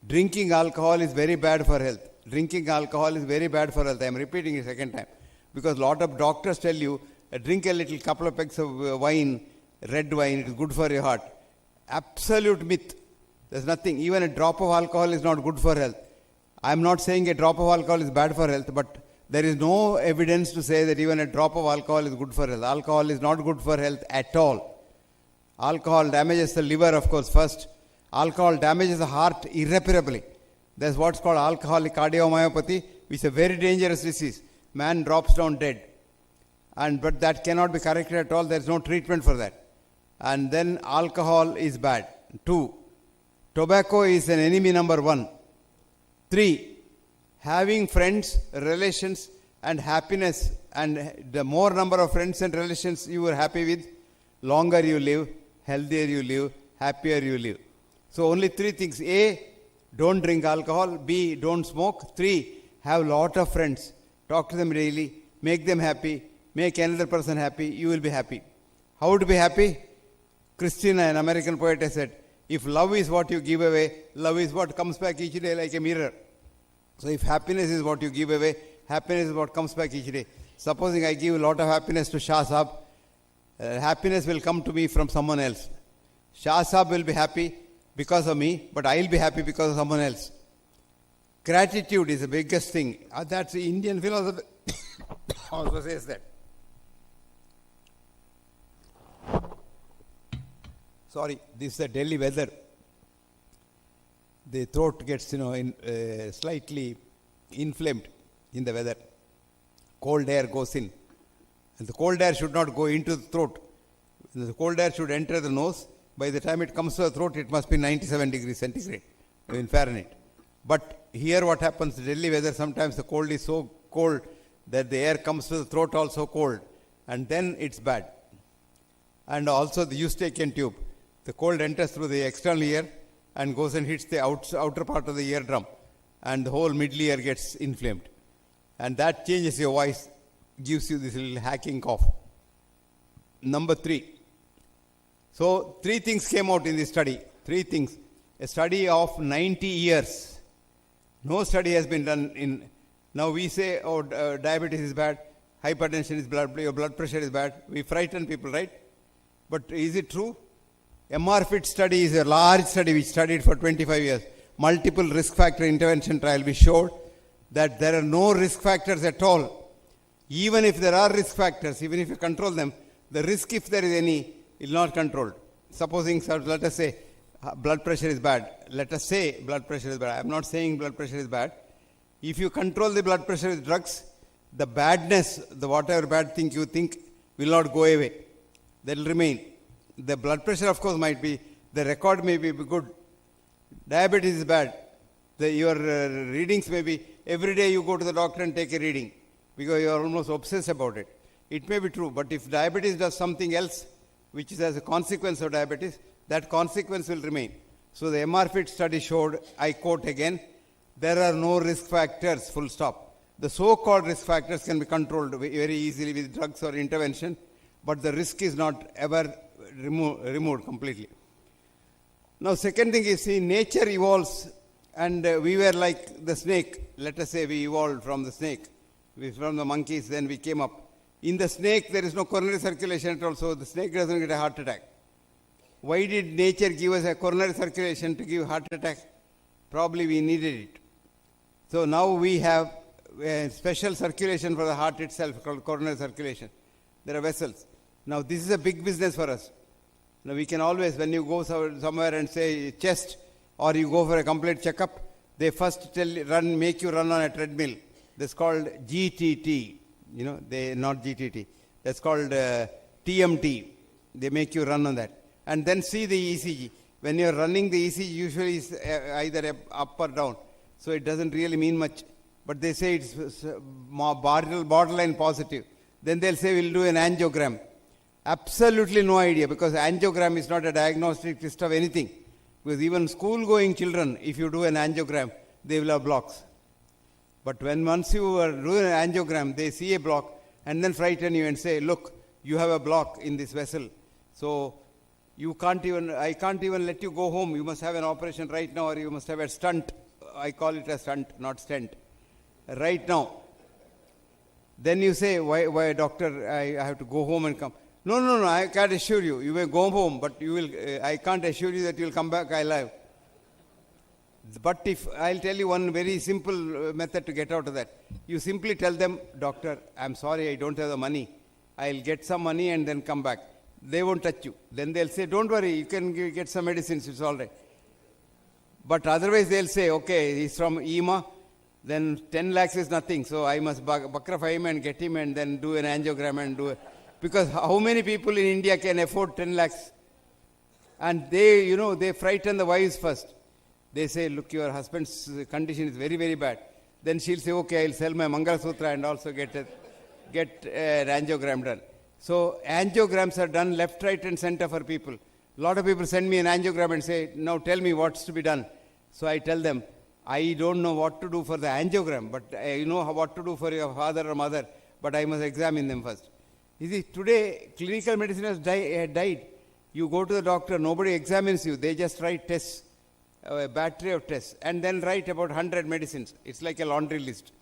Drinking alcohol is very bad for health. Drinking alcohol is very bad for health. I am repeating it second time. Because a lot of doctors tell you, drink a little couple of pecks of wine, red wine, it is good for your heart. Absolute myth. There's nothing. Even a drop of alcohol is not good for health. I am not saying a drop of alcohol is bad for health, but there is no evidence to say that even a drop of alcohol is good for health. Alcohol is not good for health at all. Alcohol damages the liver, of course, first. Alcohol damages the heart irreparably. That's what's called alcoholic cardiomyopathy, which is a very dangerous disease. Man drops down dead. But that cannot be corrected at all. There's no treatment for that. And then alcohol is bad. 2. Tobacco is an enemy number 1. 3. Having friends, relations, and happiness, and the more number of friends and relations you are happy with, longer you live, healthier you live, happier you live. So only 3 things. A, don't drink alcohol. B, don't smoke. 3, have lot of friends. Talk to them daily. Make them happy. Make another person happy. You will be happy. How to be happy? Christina, an American poet, has said, if love is what you give away, love is what comes back each day like a mirror. So if happiness is what you give away, happiness is what comes back each day. Supposing I give a lot of happiness to Shah Sahab, happiness will come to me from someone else. Shah Sahab will be happy because of me, but I will be happy because of someone else. Gratitude is the biggest thing. That's the Indian philosophy also says that. Sorry, this is the Delhi weather. The throat gets, slightly inflamed in the weather. Cold air goes in. And the cold air should not go into the throat. The cold air should enter the nose. By the time it comes to the throat, it must be 97 degrees centigrade in Fahrenheit. But here what happens, the Delhi weather, sometimes the cold is so cold that the air comes to the throat also cold. And then it's bad. And also the Eustachian tube. The cold enters through the external ear and goes and hits the outer part of the eardrum. And the whole middle ear gets inflamed. And that changes your voice, gives you this little hacking cough. Number 3. So 3 things came out in this study. 3 things. A study of 90 years. No study has been done in... Now we say, diabetes is bad, hypertension is bad, your blood pressure is bad. We frighten people, right? But is it true? M Hegde study is a large study which studied for 25 years. Multiple risk factor intervention trial. We showed that there are no risk factors at all. Even if there are risk factors, even if you control them, the risk, if there is any, is not controlled. Supposing, let us say, blood pressure is bad. Let us say blood pressure is bad. I am not saying blood pressure is bad. If you control the blood pressure with drugs, the badness, the whatever bad thing you think, will not go away. That will remain. The blood pressure, of course, might be, the record may be good. Diabetes is bad. Your readings may be, every day you go to the doctor and take a reading because you are almost obsessed about it. It may be true, but if diabetes does something else, which is as a consequence of diabetes, that consequence will remain. So the M Hegde study showed, I quote again, there are no risk factors, full stop. The so-called risk factors can be controlled very easily with drugs or intervention, but the risk is not ever removed completely. Now, second thing is, see, nature evolves, and we were like the snake. Let us say we evolved from the snake. From the monkeys, then we came up. In the snake, there is no coronary circulation at all, so the snake doesn't get a heart attack. Why did nature give us a coronary circulation to give heart attack? Probably we needed it. So now we have a special circulation for the heart itself called coronary circulation. There are vessels. Now, this is a big business for us. Now, we can always, when you go somewhere and say chest, or you go for a complete checkup, they first make you run on a treadmill. That's called GTT. Not GTT. That's called TMT. They make you run on that. And then see the ECG. When you're running, the ECG usually is either up or down. So it doesn't really mean much. But they say it's borderline positive. Then they'll say we'll do an angiogram. Absolutely no idea, because angiogram is not a diagnostic test of anything. Because even school-going children, if you do an angiogram, they will have blocks. But once you are doing an angiogram, they see a block and then frighten you and say, look, you have a block in this vessel. So I can't even let you go home. You must have an operation right now, or you must have a stunt. I call it a stunt, not stent. Right now. Then you say, why doctor, I have to go home and come. No, I can't assure you. You may go home, but I can't assure you that you will come back alive. But if I'll tell you one very simple method to get out of that. You simply tell them, doctor, I'm sorry, I don't have the money. I'll get some money and then come back. They won't touch you. Then they'll say, don't worry, you can get some medicines, it's all right. But otherwise they'll say, okay, he's from EMA, then 10 lakhs is nothing, so I must bakrafy him and get him and then do an angiogram and do it. Because how many people in India can afford 10 lakhs? And they frighten the wives first. They say, look, your husband's condition is very, very bad. Then she'll say, okay, I'll sell my Mangal Sutra and also get an angiogram done. So angiograms are done left, right and center for people. A lot of people send me an angiogram and say, now tell me what's to be done. So I tell them, I don't know what to do for the angiogram, but I know what to do for your father or mother, but I must examine them first. You see, today clinical medicine has died. You go to the doctor, nobody examines you. They just write tests, a battery of tests, and then write about 100 medicines. It's like a laundry list.